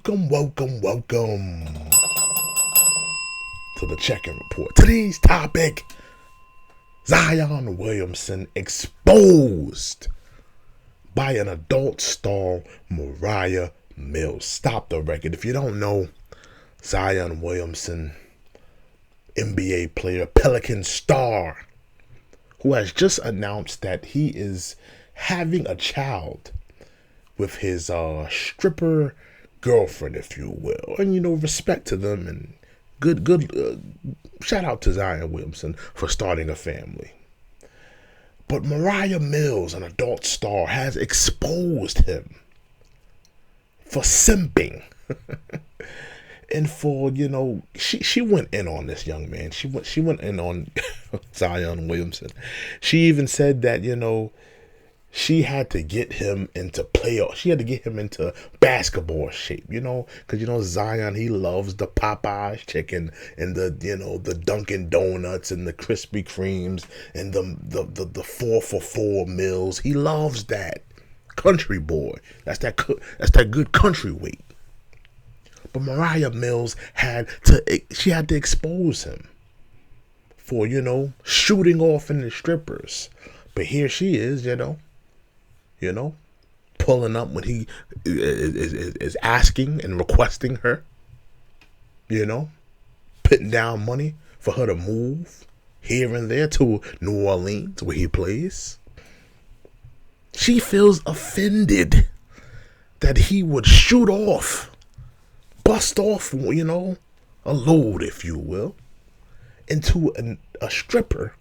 Welcome to the check-in report. Today's topic, Zion Williamson exposed by an adult star, Moriah Mills. Stop the record. If you don't know, Zion Williamson, NBA player, Pelican star, who has just announced that he is having a child with his stripper girlfriend, if you will. And, respect to them, and good shout out to Zion Williamson for starting a family. But Moriah Mills, an adult star, has exposed him for simping. And for, she went in on this young man. She went in on Zion Williamson. She even said that, she had to get him into playoff. She had to get him into basketball shape, because, Zion, he loves the Popeyes chicken and the Dunkin' Donuts and the Krispy Kremes and the 4 for $4 meals. He loves that. Country boy. That's that good country weight. But Moriah Mills had to expose him for, shooting off in the strippers. But here she is, pulling up when he is asking and requesting her, putting down money for her to move here and there to New Orleans where he plays. She feels offended that he would shoot off, bust off, a load, if you will, into a stripper.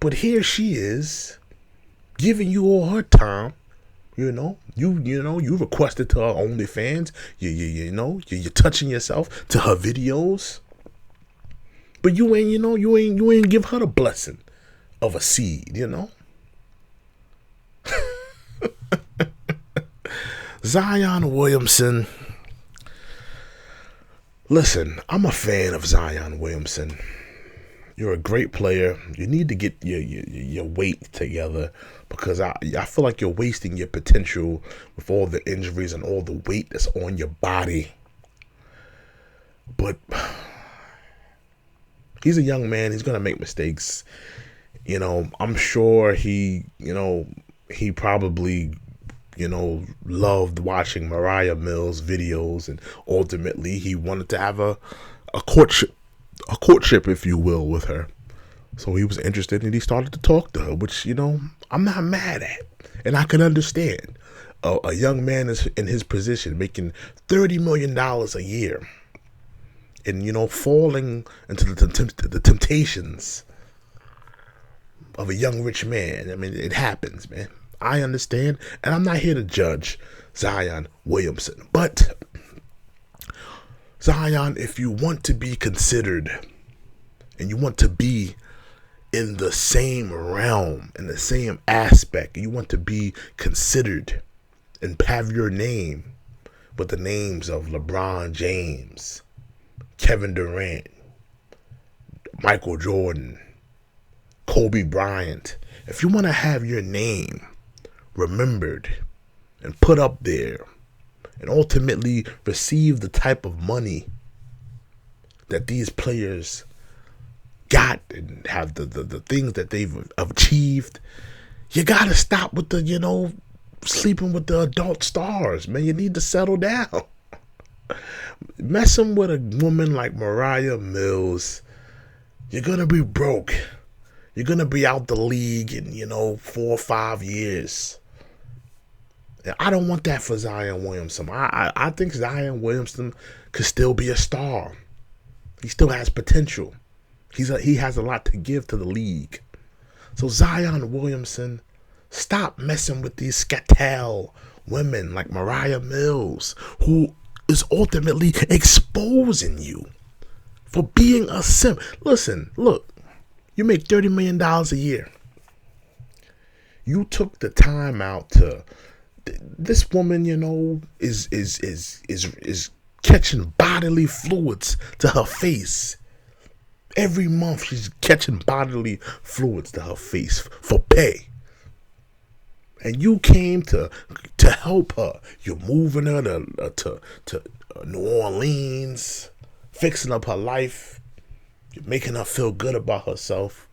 But here she is, giving you all her time, you requested to her OnlyFans, you're touching yourself to her videos, but you ain't give her the blessing of a seed, Zion Williamson. Listen, I'm a fan of Zion Williamson. You're a great player. You need to get your weight together, because I feel like you're wasting your potential with all the injuries and all the weight that's on your body. But he's a young man. He's going to make mistakes. I'm sure he probably, loved watching Moriah Mills videos, and ultimately he wanted to have a courtship, if you will, with her. So he was interested, and he started to talk to her, which, I'm not mad at. And I can understand a young man is in his position, making $30 million a year, and, falling into the temptations of a young rich man. I mean, it happens, man. I understand, and I'm not here to judge Zion Williamson. But Zion, if you want to be considered and you want to be in the same realm, in the same aspect, you want to be considered and have your name with the names of LeBron James, Kevin Durant, Michael Jordan, Kobe Bryant, if you want to have your name remembered and put up there, and ultimately receive the type of money that these players got and have the things that they've achieved, you gotta stop with the, sleeping with the adult stars, man. You need to settle down. Messing with a woman like Moriah Mills, you're gonna be broke. You're gonna be out the league in, 4 or 5 years. I don't want that for Zion Williamson. I think Zion Williamson could still be a star. He still has potential. He has a lot to give to the league. So Zion Williamson, stop messing with these scatel women like Moriah Mills, who is ultimately exposing you for being a simp. Listen, look, you make $30 million a year. You took the time out to. This woman, is catching bodily fluids to her face. Every month she's catching bodily fluids to her face for pay. And you came to help her. You're moving her to New Orleans, fixing up her life. You're making her feel good about herself.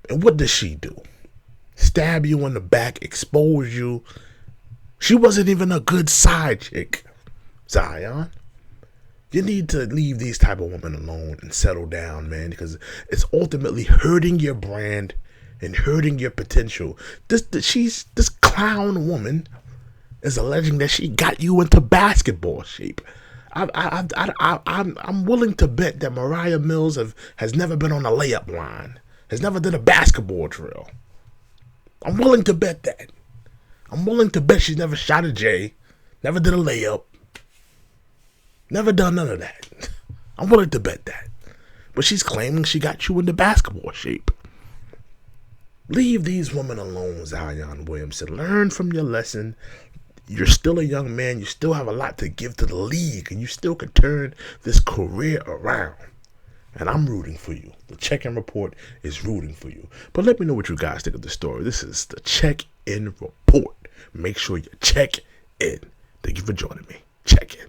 And what does she do? Stab you in the back, expose you. She wasn't even a good side chick, Zion. You need to leave these type of women alone and settle down, man, because it's ultimately hurting your brand and hurting your potential. This clown woman is alleging that she got you into basketball shape. I'm willing to bet that Moriah Mills has never been on a layup line, has never did a basketball drill. I'm willing to bet that. I'm willing to bet she's never shot a J, never did a layup, never done none of that. I'm willing to bet that. But she's claiming she got you into basketball shape. Leave these women alone, Zion Williamson. Learn from your lesson. You're still a young man. You still have a lot to give to the league, and you still can turn this career around. And I'm rooting for you. The check-in report is rooting for you. But let me know what you guys think of the story. This is the check-in report. Make sure you check in. Thank you for joining me. Check in.